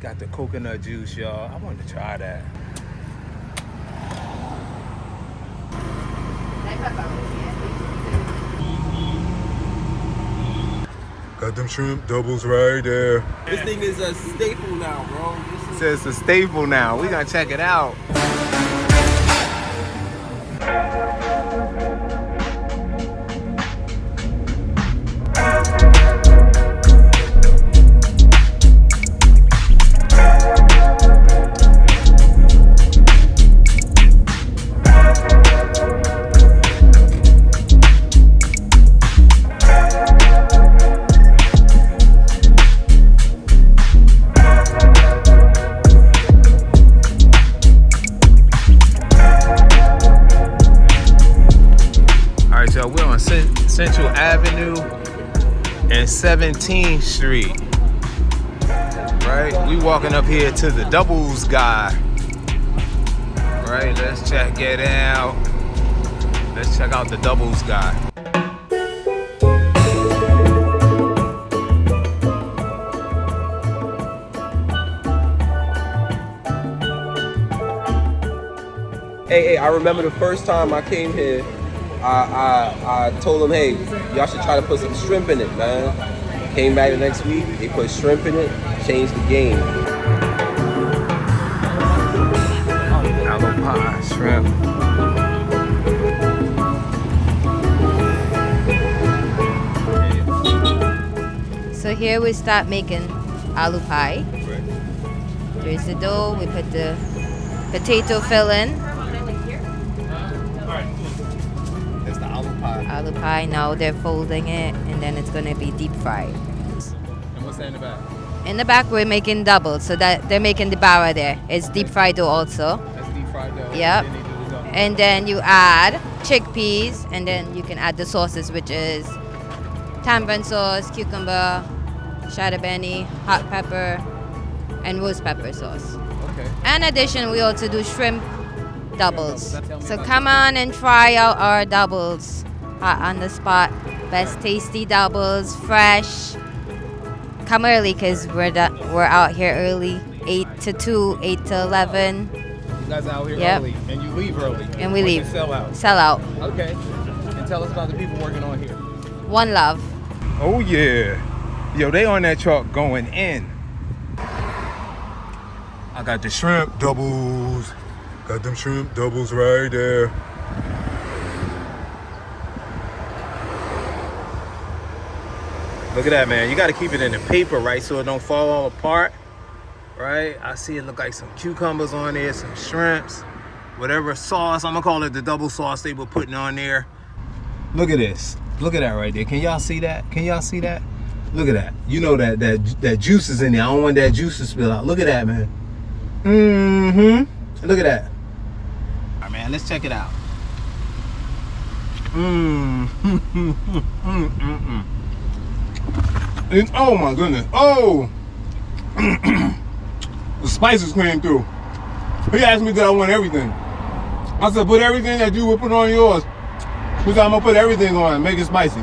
Got the coconut juice, y'all. I wanted to try that. Got them shrimp doubles right there. This thing is a staple now, bro. It says it's a staple now. We gotta check it out. We're on Central Avenue and 17th Street. Right? We walking up here to the doubles guy. Right? Let's check it out. Let's check out the doubles guy. Hey, I remember the first time I came here, I told them, hey, y'all should try to put some shrimp in it, man. Came back the next week, they put shrimp in it, changed the game. Apple pie, shrimp. So here we start making aloo pie. There's the dough, we put the potato filling. Aloo pie, now they're folding it and then it's gonna be deep fried. And what's that in the back? In the back we're making doubles, so that they're making the bara there. It's deep fried dough also. That's deep fried dough. Yep. And then they do the double. And then you add chickpeas and then you can add the sauces, which is tamarind sauce, cucumber, shada beni, hot pepper, and roast pepper sauce. Okay. In addition, we also do shrimp doubles. So come on and try out our doubles. Hot on the spot, best tasty doubles, fresh. Come early because we're out here early, 8 to 2, 8 to 11. You guys out here Yep. early, and you leave early. And we When leave. you sell out. Sell out. Okay. And tell us about the people working on here. One love. Oh yeah. Yo, they on that truck going in. I got the shrimp doubles. Got them shrimp doubles right there. Look at that, man. You got to keep it in the paper, right, so it don't fall all apart, right? I see it look like some cucumbers on there, some shrimps, whatever sauce. I'm going to call it the double sauce they were putting on there. Look at this. Look at that right there. Can y'all see that? Can y'all see that? Look at that. You know that juice is in there. I don't want that juice to spill out. Look at that, man. Mm-hmm. Look at that. All right, man, let's check it out. Oh my goodness. Oh. The spices came through. He asked me that I want everything. I said, put everything that you would put on yours. Because I'm going to put everything on and make it spicy.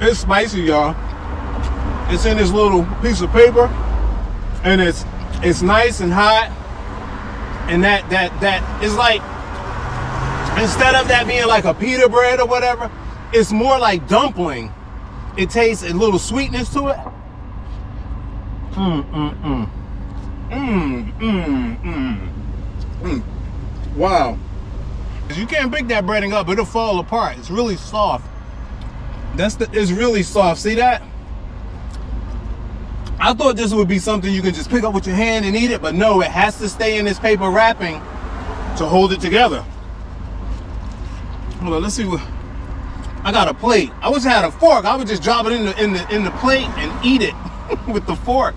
It's spicy, y'all. It's in this little piece of paper. And it's nice and hot. And that is like, instead of that being like a pita bread or whatever, it's more like dumpling. It tastes a little sweetness to it. Wow. You can't pick that breading up, it'll fall apart. It's really soft. It's really soft. See that? I thought this would be something you can just pick up with your hand and eat it, but no, it has to stay in this paper wrapping to hold it together. Hold on, let's see what. I got a plate. I wish I had a fork. I would just drop it in the plate and eat it with the fork.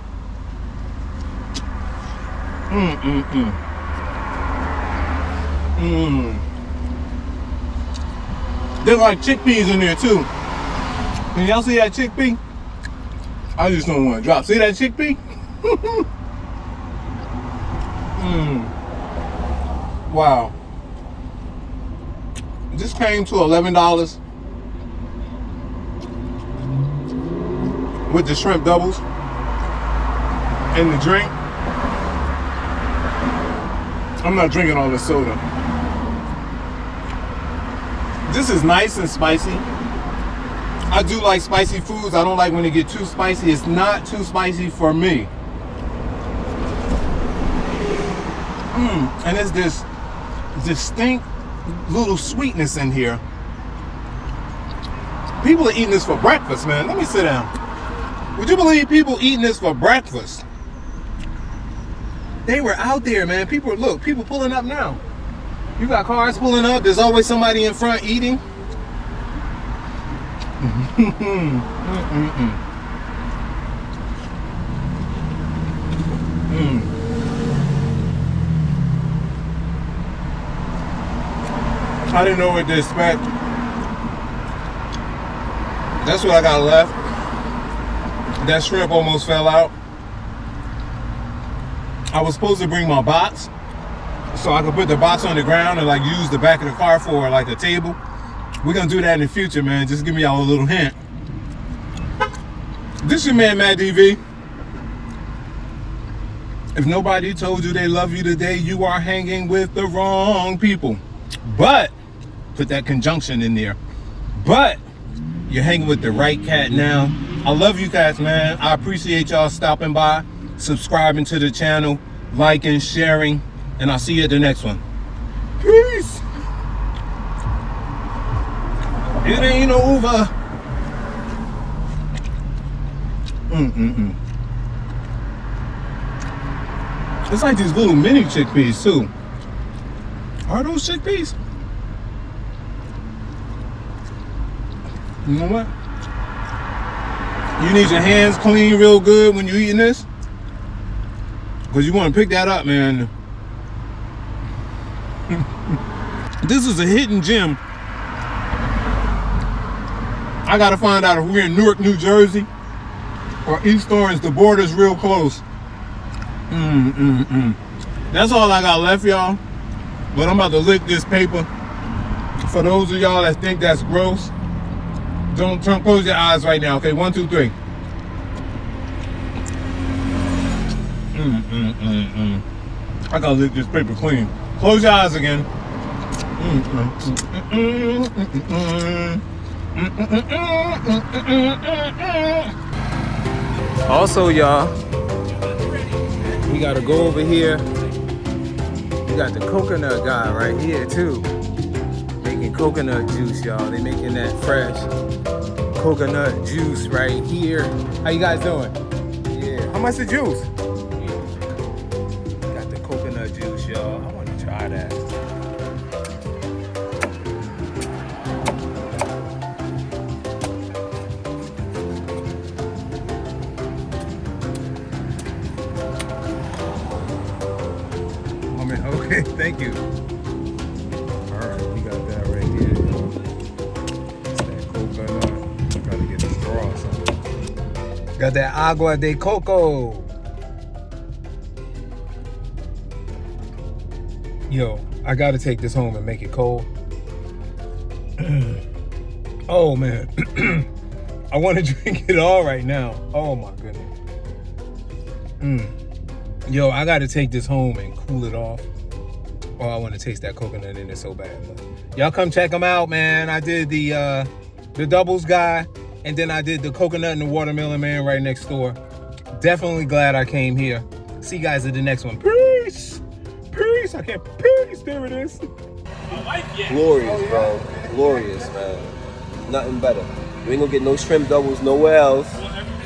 There's like chickpeas in there too. Can y'all see that chickpea? I just don't want to drop. See that chickpea? Wow. This came to $11 with the shrimp doubles. And the drink, I'm not drinking all this soda. This is nice and spicy. I do like spicy foods. I don't like when they get too spicy. It's not too spicy for me. And it's this distinct little sweetness in here. People are eating this for breakfast, man. Let me sit down. Would you believe people eating this for breakfast? They were out there, man. People pulling up now. You got cars pulling up. There's always somebody in front eating. I didn't know what to expect. That's what I got left. That shrimp almost fell out. I was supposed to bring my box so I could put the box on the ground and like use the back of the car for like a table. We're gonna do that in the future, man. Just give me y'all a little hint. This your man, Matt DV. If nobody told you they love you today, you are hanging with the wrong people. But, put that conjunction in there. But, you're hanging with the right cat now. I love you cats, man. I appreciate y'all stopping by, subscribing to the channel, liking, sharing, and I'll see you at the next one. Peace. It ain't over. It's like these little mini chickpeas too. Are those chickpeas? You know what? You need your hands clean real good when you're eating this, because you want to pick that up, man. This is a hidden gem. I gotta find out if we're in Newark, New Jersey or East Orange. The border's real close. That's all I got left, y'all. But I'm about to lick this paper. For those of y'all that think that's gross, don't close your eyes right now. Okay, 1, 2, 3. I gotta lick this paper clean. Close your eyes again. Also, y'all, we gotta go over here. We got the coconut guy right here too, making coconut juice, y'all. They making that fresh coconut juice right here. How you guys doing? Yeah. How much the juice? Got the coconut juice, y'all. I want to try that. Okay, thank you. Alright, we got that right here. It's that coconut. Gotta get a straw or something. Got that agua de coco. Yo, I gotta take this home and make it cold. Oh man. I want to drink it all right now. Oh my goodness. Yo, I gotta take this home and cool it off. Oh, I want to taste that coconut in it so bad. Y'all come check them out, man. I did the doubles guy, and then I did the coconut and the watermelon man right next door. Definitely glad I came here. See you guys at the next one. Peace. Peace. I can't. Peace. There it is. Glorious, bro. Glorious, man. Nothing better. You ain't gonna get no shrimp doubles nowhere else.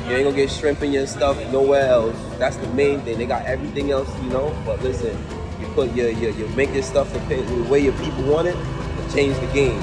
You ain't gonna get shrimp in your stuff nowhere else. That's the main thing. They got everything else, you know. But listen, you make your stuff the way your people want it, and change the game.